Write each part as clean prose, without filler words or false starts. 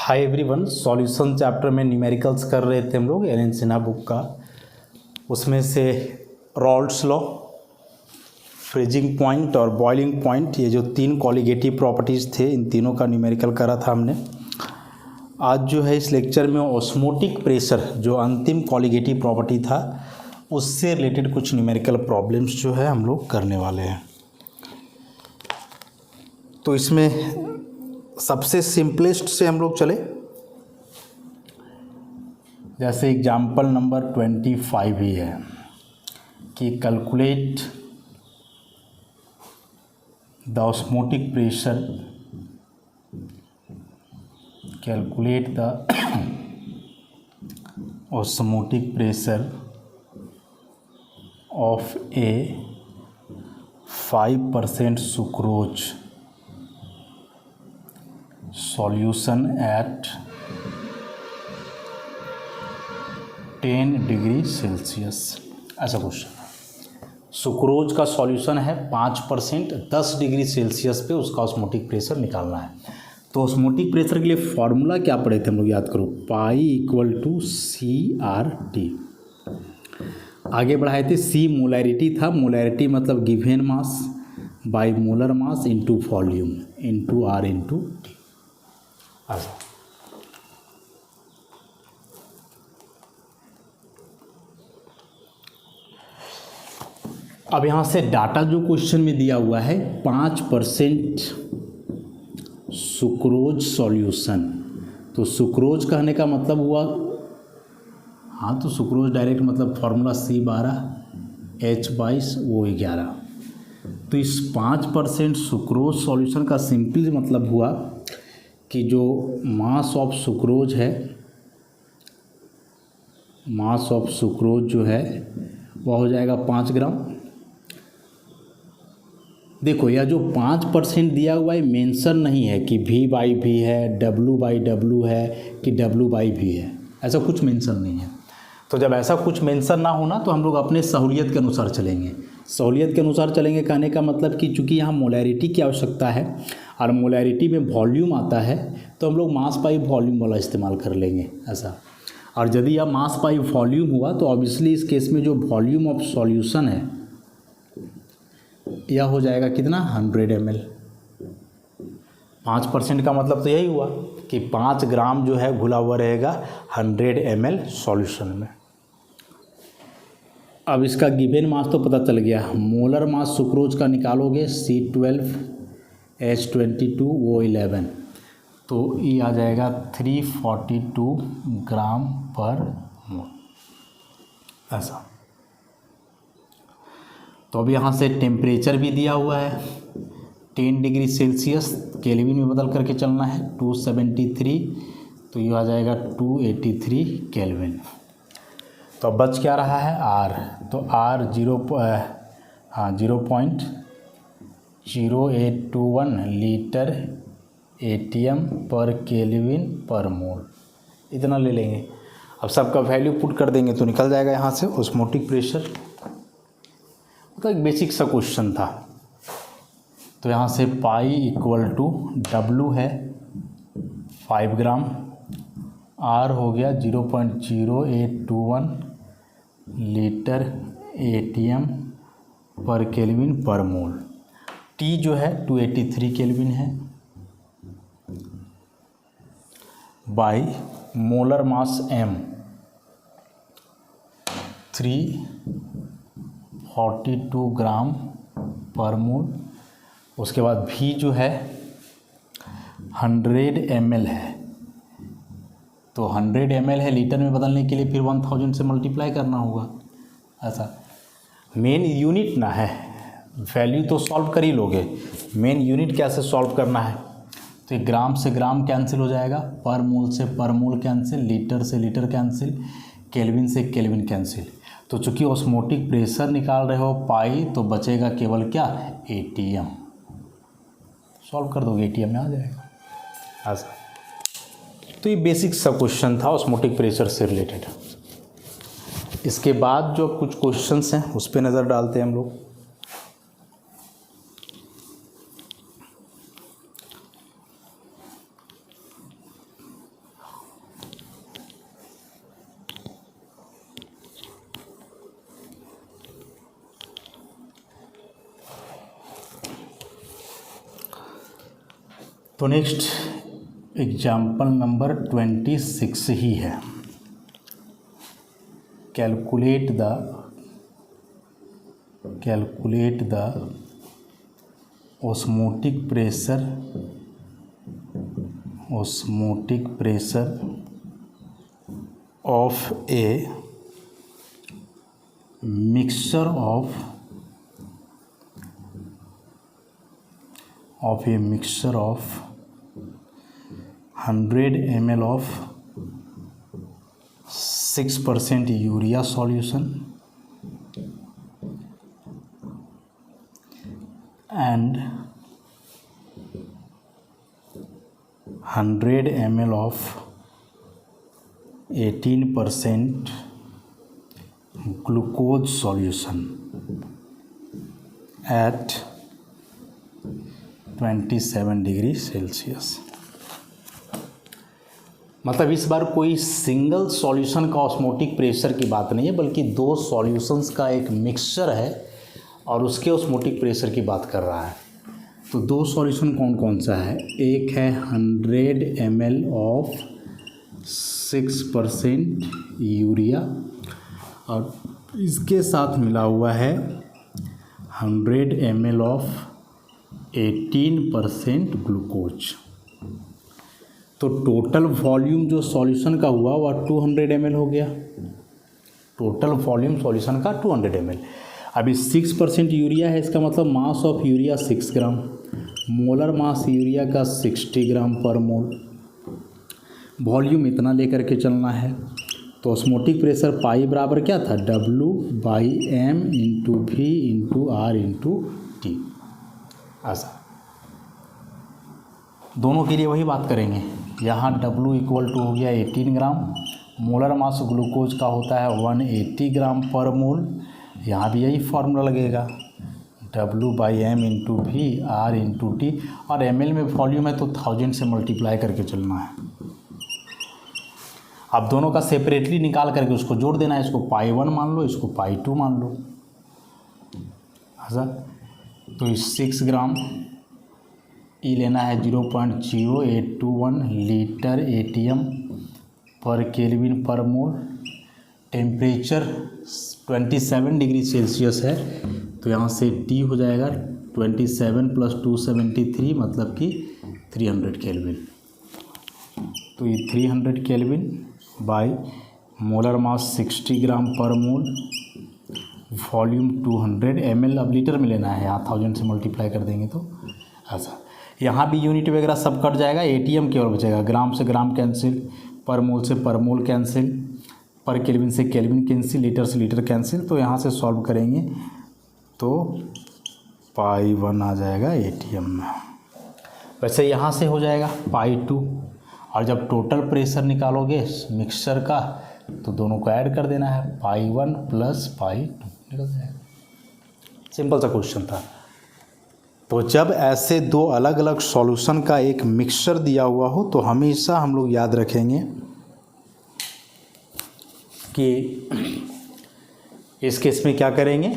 Hi everyone, solution chapter में numericals कर रहे थे हम लोग एलन सिन्हा बुक का। उसमें से रॉल्ड्स लॉ, फ्रीजिंग पॉइंट और बॉइलिंग पॉइंट, ये जो तीन कॉलिगेटिव प्रॉपर्टीज़ थे, इन तीनों का न्यूमेरिकल करा था हमने। आज जो है इस लेक्चर में ऑस्मोटिक प्रेशर, जो अंतिम कॉलिगेटिव प्रॉपर्टी था, उससे रिलेटेड कुछ न्यूमेरिकल प्रॉब्लम्स जो है हम लोग करने वाले हैं। तो इसमें सबसे सिंपलेस्ट से हम लोग चले, जैसे एग्जाम्पल नंबर 25 ही है कि calculate the osmotic pressure, calculate the osmotic pressure of A 5% sucrose solution at 10 degree Celsius. ऐसा क्वेश्चन है। सुक्रोज का सॉल्यूशन है 5%, 10 डिग्री सेल्सियस पे उसका ऑस्मोटिक प्रेशर निकालना है। तो ऑस्मोटिक प्रेशर के लिए फॉर्मूला क्या पढ़े थे हम लोग, याद करो, पाई = CRT। आगे बढ़ाए थे, C मोलैरिटी था, मोलैरिटी मतलब given mass by molar mass into volume into R into T। अब यहाँ से डाटा जो क्वेश्चन में दिया हुआ है, 5% सुक्रोज सॉल्यूशन। तो सुक्रोज कहने का मतलब हुआ, हाँ, तो सुक्रोज डायरेक्ट मतलब फॉर्मूला C12H22 वो 11। तो इस 5% सुक्रोज सॉल्यूशन का सिंपल मतलब हुआ कि जो मास ऑफ सुक्रोज है, मास ऑफ सुक्रोज जो है वह हो जाएगा 5 ग्राम। देखो, यह जो 5% दिया हुआ है मेंशन नहीं है कि V/V है, W/W है कि W/V है, ऐसा कुछ मेंशन नहीं है। तो जब ऐसा कुछ मेंशन ना होना तो हम लोग अपने सहूलियत के अनुसार चलेंगे। सहूलियत के अनुसार चलेंगे कहने का मतलब कि चूँकि यहाँ मोलैरिटी की आवश्यकता है और मोलैरिटी में वॉल्यूम आता है, तो हम लोग मास बाई वॉल्यूम वाला इस्तेमाल कर लेंगे ऐसा। और यदि यह मास बाई वॉल्यूम हुआ तो ऑब्वियसली इस केस में जो वॉल्यूम ऑफ सॉल्यूशन है यह हो जाएगा कितना, 100 ml। 5% का मतलब तो यही हुआ कि 5 ग्राम जो है घुला हुआ रहेगा 100 ml सॉल्यूशन में। अब इसका गिवन मास तो पता चल गया, मोलर मास सुक्रोज का निकालोगे C12H22O11, तो ये आ जाएगा 342 ग्राम पर मोल ऐसा। तो अब यहाँ से टेम्परेचर भी दिया हुआ है 10 डिग्री सेल्सियस, केल्विन में बदल करके चलना है 273, तो ये आ जाएगा 283 केल्विन। तो अब बच क्या रहा है, R। तो R 0.0821 लीटर ATM पर केल्विन पर मोल, इतना ले लेंगे। अब सबका वैल्यू पुट कर देंगे तो निकल जाएगा यहाँ से ऑस्मोटिक प्रेशर। तो एक बेसिक सा क्वेश्चन था। तो यहाँ से पाई = W है 5 ग्राम, R हो गया 0.0821 लीटर ATM पर केल्विन पर मोल, T जो है 283 केल्विन है, बाई मोलर मास M 342 ग्राम पर मोल। उसके बाद V जो है 100 ml है, तो 100 ml है, लीटर में बदलने के लिए फिर 1000 से मल्टीप्लाई करना होगा ऐसा। मेन यूनिट ना है, वैल्यू तो सॉल्व कर ही लोगे, मेन यूनिट कैसे सॉल्व करना है। तो ग्राम से ग्राम कैंसिल हो जाएगा, पर मोल से पर मोल कैंसिल, लीटर से लीटर कैंसिल, केल्विन से केल्विन कैंसिल। तो चूँकि ऑस्मोटिक प्रेशर निकाल रहे हो पाई, तो बचेगा केवल क्या, ATM। सॉल्व कर दोगे ATM में आ जाएगा ऐसा। तो ये बेसिक सा क्वेश्चन था ऑस्मोटिक प्रेशर से रिलेटेड। इसके बाद जो कुछ क्वेश्चंस हैं उस पर नज़र डालते हैं हम लोग। तो नेक्स्ट एग्जाम्पल नंबर 26 ही है। Calculate the osmotic pressure of a mixture of 100 ml of 6% urea solution and 100 ml of 18% glucose solution at 27 degree Celsius. मतलब इस बार कोई सिंगल सॉल्यूशन का ऑस्मोटिक प्रेशर की बात नहीं है, बल्कि दो सॉल्यूशंस का एक मिक्सचर है और उसके ऑस्मोटिक प्रेशर की बात कर रहा है। तो दो सॉल्यूशन कौन कौन सा है? एक है 100 ml ऑफ 6% यूरिया और इसके साथ मिला हुआ है 100 ml ऑफ 18% ग्लूकोज। तो टोटल वॉल्यूम जो सॉल्यूशन का हुआ वह 200 ml हो गया। टोटल वॉल्यूम सॉल्यूशन का 200 ml। अभी 6% यूरिया है, इसका मतलब mass of urea 6 gram, molar mass urea का 60 ग्राम पर मोल। वॉल्यूम इतना लेकर के चलना है। तो ऑस्मोटिक प्रेशर पाई बराबर क्या था? W/m into V into R into T। ऐसा दोनों के लिए वही बात करेंगे। यहाँ W इक्वल टू हो गया 18 ग्राम, मोलर मास ग्लूकोज का होता है 180 ग्राम पर मोल। यहाँ भी यही फार्मूला लगेगा, W/m into V R into T, और ml में वॉल्यूम है तो 1000 से मल्टीप्लाई करके चलना है। अब दोनों का सेपरेटली निकाल करके उसको जोड़ देना है। इसको π1 मान लो, इसको π2 मान लो। ऐसा तो इस 6 ग्राम ई लेना है 0.0821 लीटर ATM पर केल्विन पर मोल। टेम्परेचर 27 डिग्री सेल्सियस है, तो यहाँ से T हो जाएगा 27 + 273 मतलब कि 300 केल्विन। तो ये 300 केल्विन बाई मोलर मास 60 ग्राम पर मोल, वॉल्यूम 200 ml। अब लीटर में लेना है, यहाँ 1000 से मल्टीप्लाई कर देंगे तो ऐसा। यहाँ भी यूनिट वगैरह सब कट जाएगा, ATM केवल बचेगा। ग्राम से ग्राम कैंसिल, पर मोल से पर मोल कैंसिल, पर केल्विन से केल्विन कैंसिल, लीटर से लीटर कैंसिल। तो यहाँ से सॉल्व करेंगे तो π1 आ जाएगा ATM में। वैसे यहाँ से हो जाएगा π2, और जब टोटल प्रेशर निकालोगे मिक्सचर का तो दोनों को ऐड कर देना है, π1 + π2 निकल जाएगा। सिंपल सा क्वेश्चन था। तो जब ऐसे दो अलग अलग सॉल्यूशन का एक मिक्सचर दिया हुआ हो तो हमेशा हम लोग याद रखेंगे कि इस केस में क्या करेंगे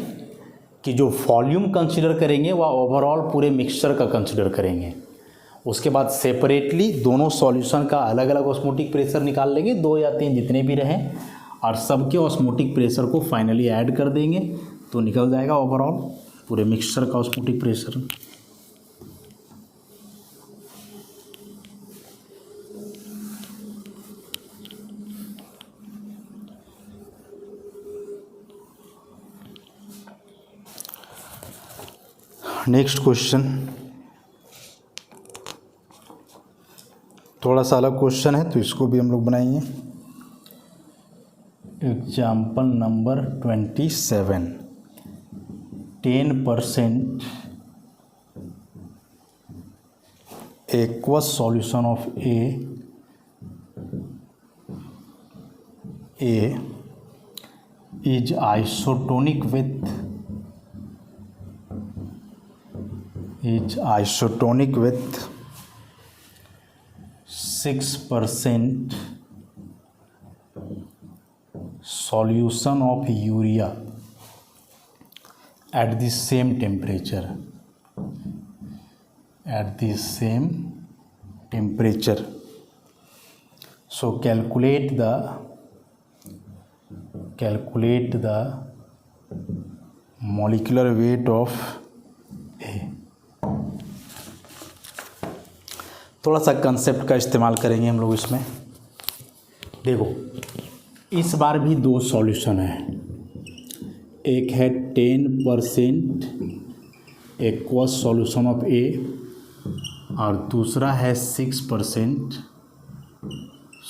कि जो वॉल्यूम कंसीडर करेंगे वह ओवरऑल पूरे मिक्सचर का कंसीडर करेंगे। उसके बाद सेपरेटली दोनों सॉल्यूशन का अलग अलग ऑस्मोटिक प्रेशर निकाल लेंगे, 2 या 3 जितने भी रहें, और सबके ऑस्मोटिक प्रेशर को फाइनली ऐड कर देंगे तो निकल जाएगा ओवरऑल पूरे मिक्सचर का ऑस्मोटिक प्रेशर। नेक्स्ट क्वेश्चन थोड़ा सा अलग क्वेश्चन है तो इसको भी हम लोग बनाएंगे। Example number 27। 10% aqueous solution of A is isotonic with 6% solution of urea at the same temperature temperature. So calculate the molecular weight of A. थोड़ा सा कंसेप्ट का इस्तेमाल करेंगे हम लोग इसमें। देखो इस बार भी दो सॉल्यूशन है, एक है 10% एक्वस सॉल्यूशन ऑफ ए और दूसरा है 6%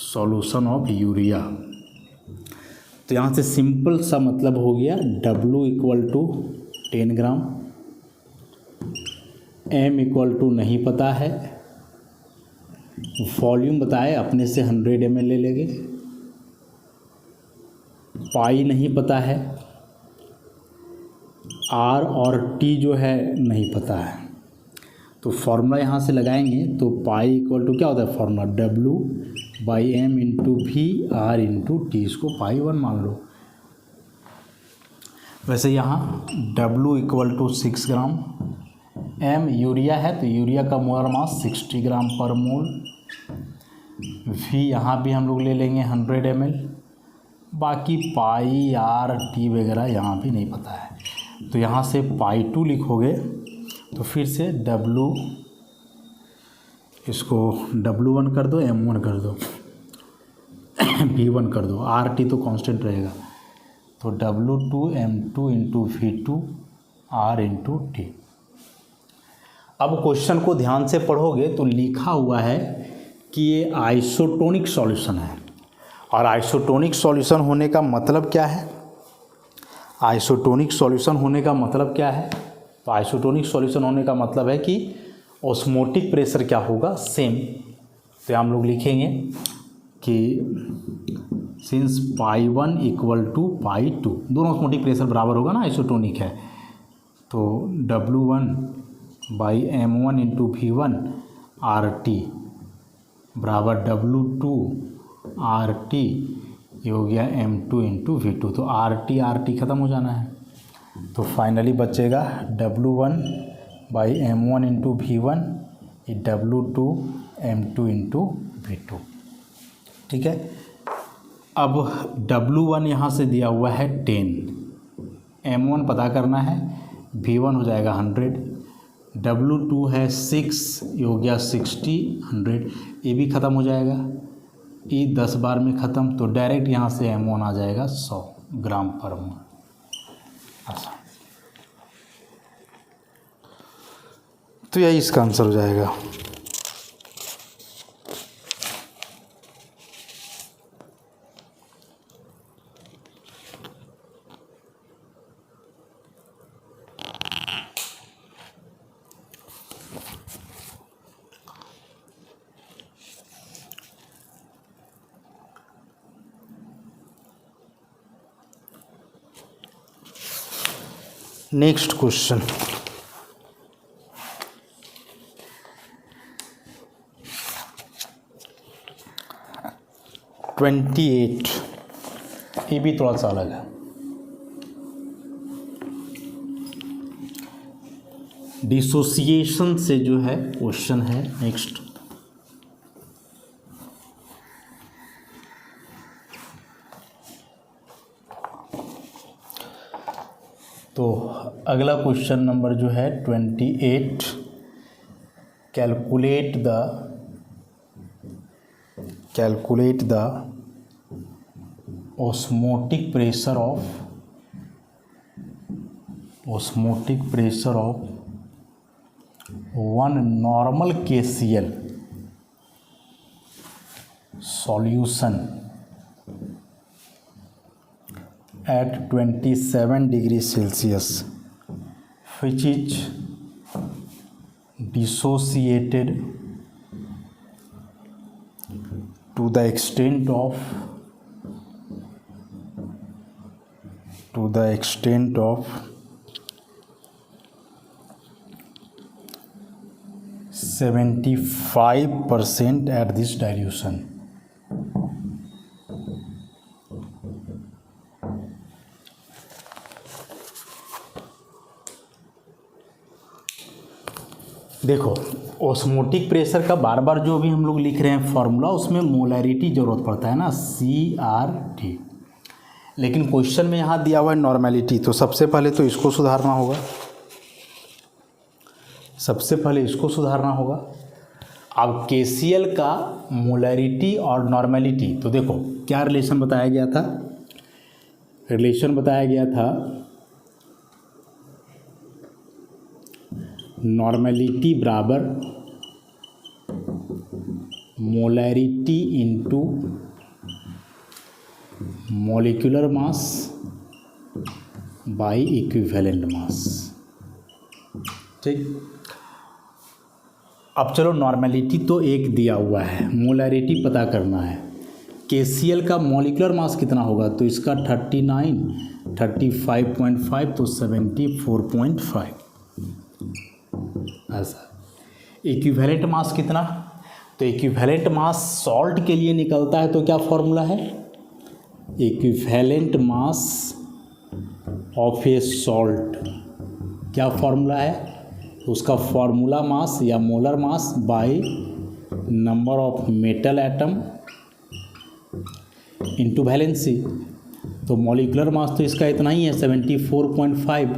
सॉल्यूशन ऑफ यूरिया। तो यहाँ से सिंपल सा मतलब हो गया W equal to 10 gram, M equal to नहीं पता है, वॉल्यूम बताए अपने से 100 ml ले लेंगे, पाई नहीं पता है, R और T जो है नहीं पता है। तो फॉर्मूला यहाँ से लगाएंगे तो पाई इक्वल टू क्या होता है formula W/M into V R into T, इसको पाई 1 मान लो। वैसे यहाँ W equal to 6 gram, M urea है तो यूरिया का मोलर मास 60 ग्राम पर मोल, V यहाँ भी हम लोग ले लेंगे 100 ml, बाकी पाई R T वगैरह यहाँ भी नहीं पता है। तो यहाँ से पाई 2 लिखोगे तो फिर से W, इसको W1 कर दो, M1 कर दो, V1 कर दो, RT तो कांस्टेंट रहेगा। तो W2 M2 into V2 R into T। अब क्वेश्चन को ध्यान से पढ़ोगे तो लिखा हुआ है कि ये आइसोटोनिक सॉल्यूशन है, और आइसोटोनिक सॉल्यूशन होने का मतलब क्या है? आइसोटोनिक सॉल्यूशन होने का मतलब क्या है? तो आइसोटोनिक सॉल्यूशन होने का मतलब है कि ऑस्मोटिक प्रेशर क्या होगा? सेम। तो हम लोग लिखेंगे कि सिंस पाई 1 इक्वल टू पाई 2, दोनों ऑस्मोटिक प्रेशर बराबर होगा ना, आइसोटोनिक है। तो W1/M1 इंटू V1 RT बराबर W2 RT, ये हो गया M2 इंटू V2। तो RT ख़त्म हो जाना है, तो फाइनली बचेगा W1/M1 into V1 W2 M2 into V2। ठीक है। अब W1 यहाँ से दिया हुआ है 10, M1 पता करना है, V1 हो जाएगा 100, W2 है 6, ये हो गया 60, 100, ये भी ख़त्म हो जाएगा, ये 10 बार में ख़त्म। तो डायरेक्ट यहाँ से M1 आ जाएगा 100 ग्राम पर मोल। अच्छा, तो यही इसका आंसर हो जाएगा। नेक्स्ट क्वेश्चन, (28), ये भी थोड़ा सा अलग है। डिसोसिएशन से जो है क्वेश्चन है नेक्स्ट। तो अगला क्वेश्चन नंबर जो है 28, calculate the osmotic pressure of 1 normal KCl solution at 27 degrees Celsius, which is dissociated to the extent of 75% at this dilution। देखो ऑस्मोटिक प्रेशर का बार बार जो भी हम लोग लिख रहे हैं फॉर्मूला, उसमें मोलैरिटी ज़रूरत पड़ता है ना, CRT। लेकिन क्वेश्चन में यहाँ दिया हुआ है नॉर्मेलिटी, तो सबसे पहले तो इसको सुधारना होगा, सबसे पहले इसको सुधारना होगा। अब KCl का मोलैरिटी और नॉर्मेलिटी, तो देखो क्या रिलेशन बताया गया था, रिलेशन बताया गया था नॉर्मेलिटी बराबर molarity into molecular mass by equivalent mass. ठीक, अब चलो नॉर्मेलिटी तो एक दिया हुआ है, मोलैरिटी पता करना है। KCl का मॉलिक्यूलर मास कितना होगा, तो इसका 39, 35.5 तो 74.5 ऐसा। इक्विवेलेंट मास कितना, तो इक्विवेलेंट मास सॉल्ट के लिए निकलता है, तो क्या फॉर्मूला है, equivalent mass of A salt, क्या फॉर्मूला है उसका, फॉर्मूला मास या molar mass by number of metal atom into valency. तो मॉलिक्यूलर मास तो इसका इतना ही है 74.5,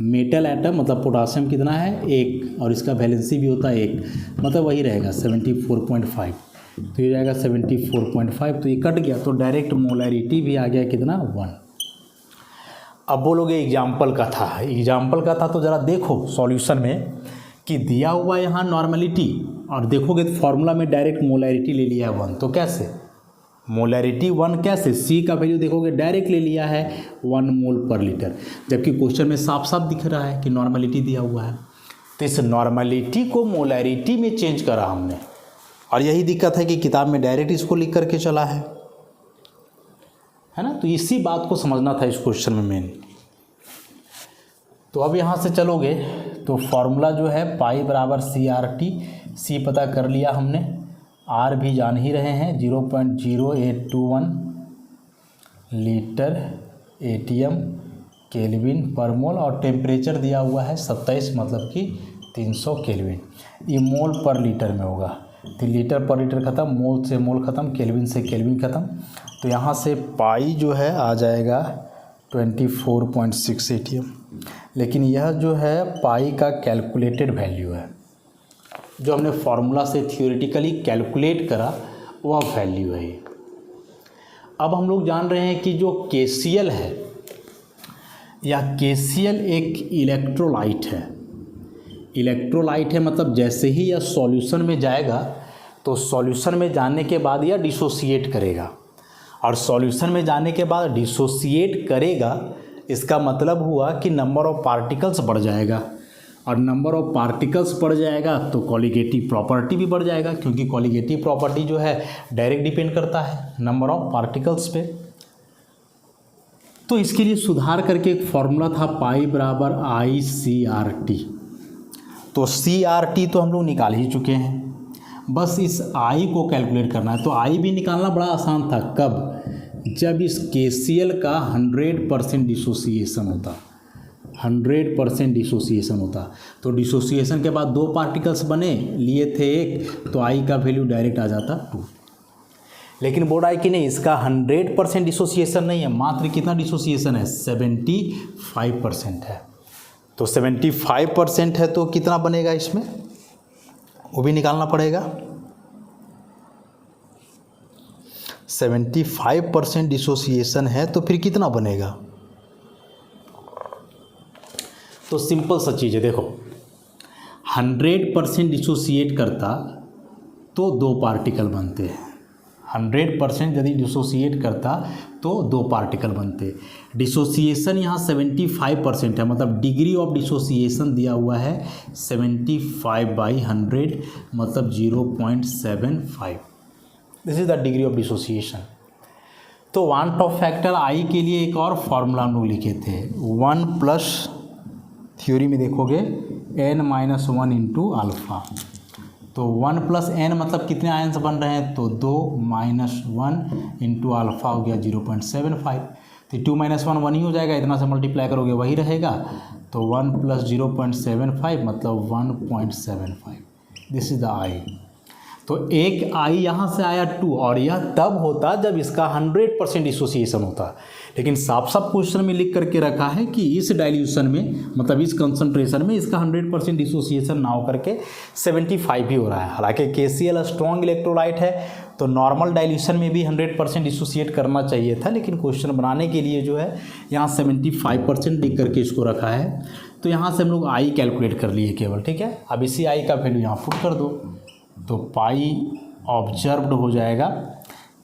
मेटल एटम मतलब पोटासियम कितना है 1, और इसका वैलेंसी भी होता है 1, मतलब वही रहेगा 74.5, तो ये जाएगा 74.5, तो ये कट गया, तो डायरेक्ट मोलैरिटी भी आ गया कितना 1। अब बोलोगे एग्जाम्पल का था, एग्जाम्पल का था तो ज़रा देखो सॉल्यूशन में कि दिया हुआ यहाँ नॉर्मेलिटी, और देखोगे तो फॉर्मूला में डायरेक्ट मोलैरिटी ले लिया है 1, तो कैसे मोलैरिटी 1 कैसे, C का वैल्यू देखोगे डायरेक्ट ले लिया है 1 मोल पर लीटर, जबकि क्वेश्चन में साफ साफ दिख रहा है कि नॉर्मेलिटी दिया हुआ है। तो इस नॉर्मेलिटी को मोलैरिटी में चेंज करा हमने, और यही दिक्कत है कि किताब में डायरेक्ट इसको लिख करके चला है ना, तो इसी बात को समझना था इस क्वेश्चन में मेन। तो अब यहाँ से चलोगे तो फॉर्मूला जो है पाई बराबर CRT, C पता कर लिया हमने, R भी जान ही रहे हैं 0.0821 लीटर ATM केल्विन पर मोल, और टेम्परेचर दिया हुआ है 27 मतलब कि 300 केल्विन, ये मोल पर लीटर में होगा, तो लीटर पर लीटर ख़त्म, मोल से मोल ख़त्म, केल्विन से केल्विन ख़त्म, तो यहाँ से पाई जो है आ जाएगा 24.6 ATM। लेकिन यह जो है पाई का कैलकुलेटेड वैल्यू है, जो हमने फार्मूला से थियोरेटिकली कैलकुलेट करा वह वैल्यू है ये। अब हम लोग जान रहे हैं कि जो KCl है, या KCl एक इलेक्ट्रोलाइट है, इलेक्ट्रोलाइट है मतलब जैसे ही यह सॉल्यूशन में जाएगा तो सॉल्यूशन में जाने के बाद यह डिसोसिएट करेगा, और सॉल्यूशन में जाने के बाद डिसोसिएट करेगा, इसका मतलब हुआ कि नंबर ऑफ पार्टिकल्स बढ़ जाएगा, और नंबर ऑफ पार्टिकल्स बढ़ जाएगा तो कॉलिगेटिव प्रॉपर्टी भी बढ़ जाएगा, क्योंकि कॉलिगेटिव प्रॉपर्टी जो है डायरेक्ट डिपेंड करता है नंबर ऑफ पार्टिकल्स पे। तो इसके लिए सुधार करके एक फॉर्मूला था पाई बराबर ICRT, तो CRT तो हम लोग निकाल ही चुके हैं, बस इस I को कैलकुलेट करना है। तो I भी निकालना बड़ा आसान था, कब, जब इस KCl का 100% डिसोसिएशन होता, 100% डिसोसिएशन होता, तो डिसोसिएशन के बाद 2 पार्टिकल्स बने, लिए थे 1, तो I का वैल्यू डायरेक्ट आ जाता 2। लेकिन बोर्ड आई कि नहीं, इसका 100% डिसोसिएशन नहीं है, मात्र कितना डिसोसिएशन है 75% है, तो 75% है तो कितना बनेगा इसमें, वो भी निकालना पड़ेगा। 75% डिसोसिएशन है तो फिर कितना बनेगा, तो सिंपल सा चीज़ है, देखो 100% डिसोसिएट करता तो 2 पार्टिकल बनते हैं, 100% यदि डिसोसिएट करता तो 2 पार्टिकल बनते। डिसोसिएशन यहाँ 75% है, मतलब डिग्री ऑफ डिसोसिएशन दिया हुआ है 75/100 मतलब 0.75, this is the degree of dissociation. तो वांट ऑफ फैक्टर I के लिए एक और फॉर्मूला हम लोग लिखे थे, 1+ थ्योरी में देखोगे n-1 इंटू अल्फ़ा, तो 1 + n मतलब कितने आयंस बन रहे हैं, तो 2 - 1 इंटू अल्फ़ा हो गया 0.75, तो 2 - 1 1 ही हो जाएगा, इतना से मल्टीप्लाई करोगे वही रहेगा, तो 1 + 0.75 मतलब 1.75, दिस इज द आई। तो एक आई यहाँ से आया 2, और यह तब होता जब इसका 100% डिसोसिएशन होता। लेकिन साफ साफ क्वेश्चन में लिख करके रखा है कि इस डाइल्यूशन में, मतलब इस कंसंट्रेशन में इसका 100% डिसोसिएशन ना हो करके 75 ही हो रहा है। हालांकि KCl स्ट्रॉन्ग इलेक्ट्रोलाइट है, तो नॉर्मल डाइल्यूशन में भी 100% डिसोसिएट करना चाहिए था, लेकिन क्वेश्चन बनाने के लिए जो है यहाँ 75% लिख करके इसको रखा है। तो यहाँ से हम लोग आई कैलकुलेट कर लिए केवल, ठीक है। अब इसी आई का वैल्यू यहाँ पुट कर दो, तो पाई ऑब्जर्व्ड हो जाएगा,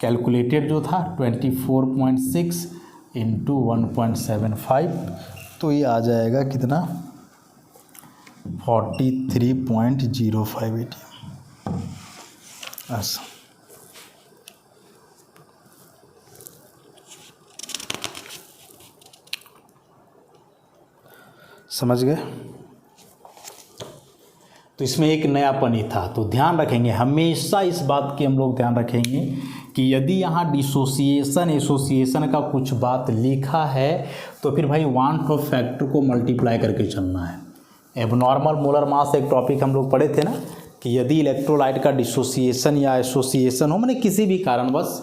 कैलकुलेटेड जो था 24.6 इंटू 1.75, तो ये आ जाएगा कितना 43.05 ATM। ऐसा समझ गए। तो इसमें एक नयापन ही था। तो ध्यान रखेंगे हमेशा, इस बात की हम लोग ध्यान रखेंगे कि यदि यहाँ डिसोसिएशन एसोसिएशन का कुछ बात लिखा है तो फिर भाई वान टू फैक्टर को मल्टीप्लाई करके चलना है। एबनॉर्मल मोलर मास एक टॉपिक हम लोग पढ़े थे ना, कि यदि इलेक्ट्रोलाइट का डिसोसिएशन या एसोसिएशन हो, माने किसी भी कारणवश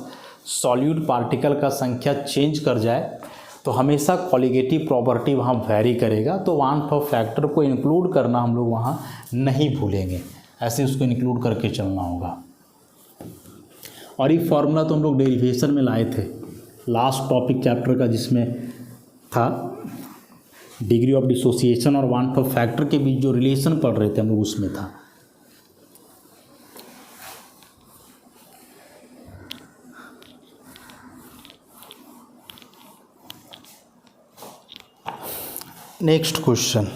सॉल्यूट पार्टिकल का संख्या चेंज कर जाए, तो हमेशा कॉलिगेटिव प्रॉपर्टी वहाँ वैरी करेगा। तो वान टू फैक्टर को इंक्लूड करना हम लोग वहाँ नहीं भूलेंगे, ऐसे उसको इंक्लूड करके चलना होगा। और ये फॉर्मूला तो हम लोग डेरिवेशन में लाए थे लास्ट टॉपिक चैप्टर का, जिसमें था डिग्री ऑफ डिसोसिएशन और वान टू फैक्टर के बीच जो रिलेशन पढ़ रहे थे हम लोग, उसमें था। Next question,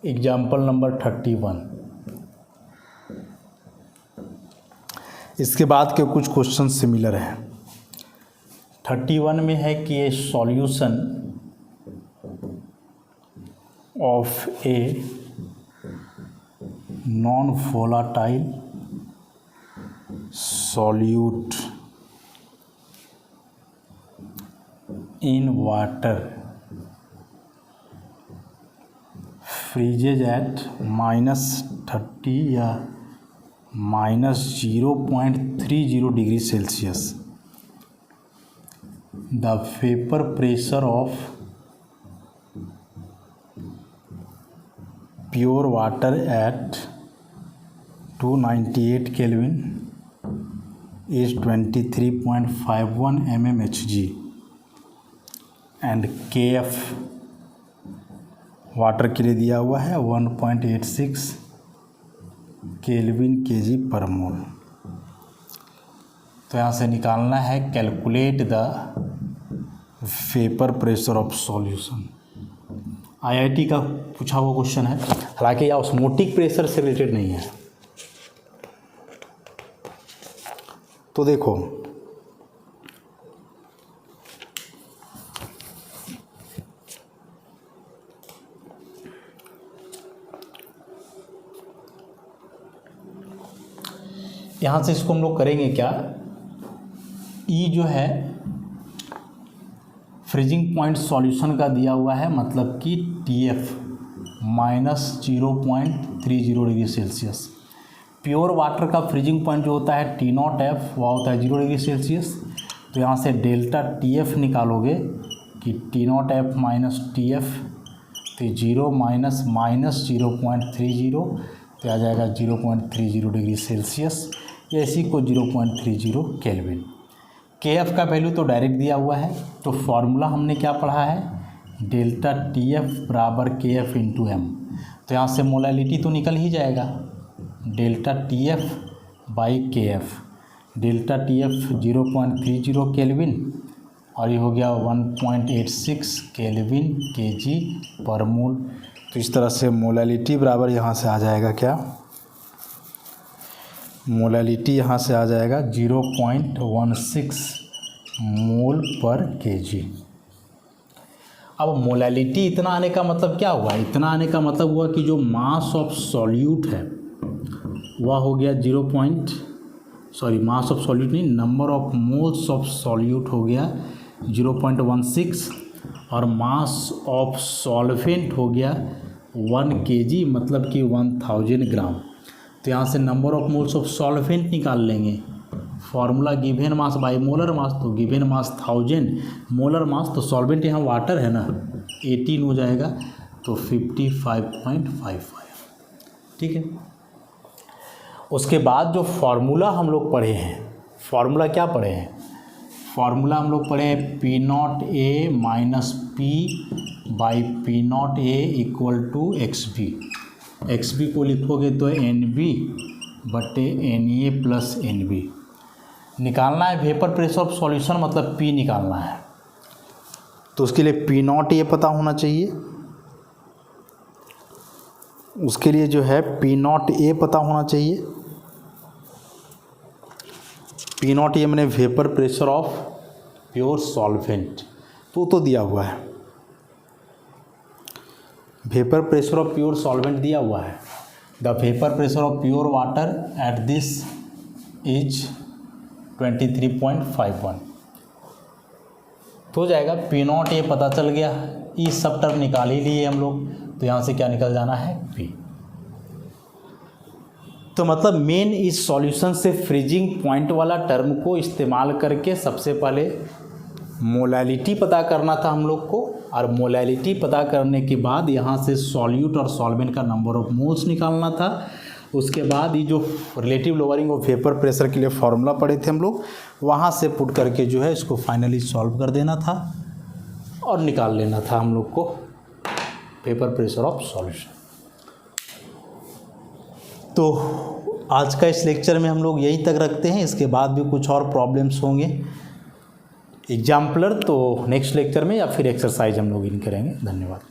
example number 31। इसके बाद के कुछ क्वेश्चन सिमिलर हैं। 31 में है कि a solution of a non volatile solute in water freezes at -30 या -0.30 degree Celsius. The vapour pressure of pure water at 298 kelvin is 23.51 mmHg and KF water के लिए दिया हुआ है 1.86 केल्विन kg पर मोल। तो यहाँ से निकालना है calculate the vapour pressure of solution. IIT का पूछा हुआ क्वेश्चन है, हालांकि यह ऑस्मोटिक प्रेशर से रिलेटेड नहीं है। तो देखो यहाँ से इसको हम लोग करेंगे क्या, ई जो है फ्रीजिंग पॉइंट सॉल्यूशन का दिया हुआ है, मतलब कि TF -0.30 degree Celsius. Pure water का फ्रीजिंग पॉइंट जो होता है T0F, वह होता है 0 डिग्री सेल्सियस। तो यहाँ से डेल्टा TF निकालोगे कि T0F माइनस TF, तो 0 माइनस -0.30, तो आ जाएगा 0.30 डिग्री सेल्सियस, या इसी को 0.30 केल्विन। KF का वैल्यू तो डायरेक्ट दिया हुआ है, तो फॉर्मूला हमने क्या पढ़ा है, डेल्टा TF बराबर KF इंटू M। तो यहाँ से मोलैलिटी तो निकल ही जाएगा, delta TF by KF। Delta TF 0.30 kelvin और ये हो गया 1.86 केल्विन kg पर मोल। तो इस तरह से मोलैलिटी बराबर यहाँ से आ जाएगा क्या, मोलैलिटी यहाँ से आ जाएगा 0.16 मोल पर केजी। अब मोलैलिटी इतना आने का मतलब क्या हुआ? इतना आने का मतलब हुआ कि जो मास ऑफ सॉल्यूट है वह हो गया मास ऑफ सॉल्यूट नहीं, number of moles of solute हो गया 0.16 और मास ऑफ सॉल्वेंट हो गया 1 kg, मतलब कि 1000 ग्राम। तो यहाँ से number of moles of solvent निकाल लेंगे। Formula given mass by molar mass, तो गिवन मास 1000, मोलर मास तो सॉल्वेंट यहाँ वाटर है ना, 18 हो जाएगा, तो 55.55। ठीक है। उसके बाद जो फार्मूला हम लोग पढ़े हैं, फार्मूला क्या पढ़े हैं? फार्मूला हम लोग पढ़े हैं P0A minus P by P0A equal to XB। XB को लिखोगे तो NB बटे NA प्लस NB। निकालना है वेपर प्रेशर ऑफ सॉल्यूशन, मतलब P निकालना है, तो उसके लिए P0A पता होना चाहिए। उसके लिए जो है P0A पता होना चाहिए। P0A मैंने vapour pressure of pure solvent, तो दिया हुआ है, vapour pressure of pure solvent दिया हुआ है। The vapour pressure of pure water at this is 23.51, तो हो जाएगा P0A पता चल गया। ये सब टर्म निकाल ही लिए हम लोग, तो यहाँ से क्या निकल जाना है? P। तो मतलब मेन इस सॉल्यूशन से फ्रीजिंग पॉइंट वाला टर्म को इस्तेमाल करके सबसे पहले मोलैलिटी पता करना था हम लोग को, और मोलैलिटी पता करने के बाद यहाँ से सॉल्यूट और सॉल्वेंट का नंबर ऑफ मोल्स निकालना था। उसके बाद ये जो relative lowering of vapour pressure के लिए फॉर्मूला पढ़े थे हम लोग, वहाँ से पुट करके जो है इसको फाइनली सॉल्व कर देना था और निकाल लेना था हम लोग को वेपर प्रेशर ऑफ सॉल्यूशन। तो आज का इस लेक्चर में हम लोग यहीं तक रखते हैं, इसके बाद भी कुछ और प्रॉब्लम्स होंगे एग्जाम्पलर, तो नेक्स्ट लेक्चर में या फिर एक्सरसाइज हम लोग इन करेंगे। धन्यवाद।